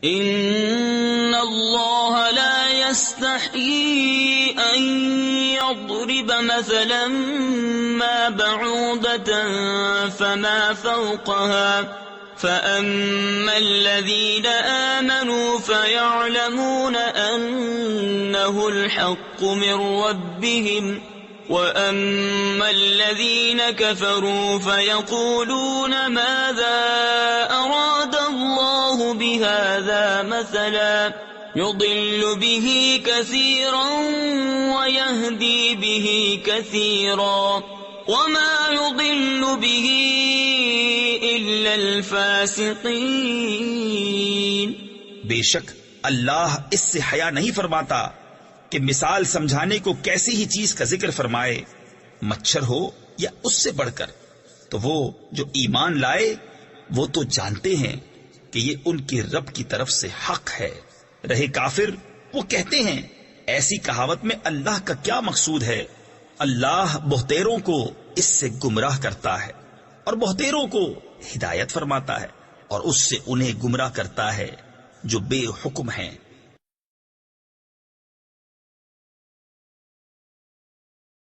ان اللہ لا يستحيي ان يضرب مثلا ما بعوضة فما فوقها فأما الذين آمنوا فيعلمون أنه الحق من ربهم وأما الذين كفروا فيقولون ماذا أراد الله بهذا مثلا يضل به كثيرا ويهدي به كثيرا وما يضل به إلا الفاسقين۔ بے شک اللہ اس سے حیا نہیں فرماتا کہ مثال سمجھانے کو کیسی ہی چیز کا ذکر فرمائے، مچھر ہو یا اس سے بڑھ کر، تو وہ جو ایمان لائے وہ تو جانتے ہیں کہ یہ ان کے رب کی طرف سے حق ہے، رہے کافر وہ کہتے ہیں ایسی کہاوت میں اللہ کا کیا مقصود ہے۔ اللہ بہتیروں کو اس سے گمراہ کرتا ہے اور بہتیروں کو ہدایت فرماتا ہے، اور اس سے انہیں گمراہ کرتا ہے جو بے حکم ہیں۔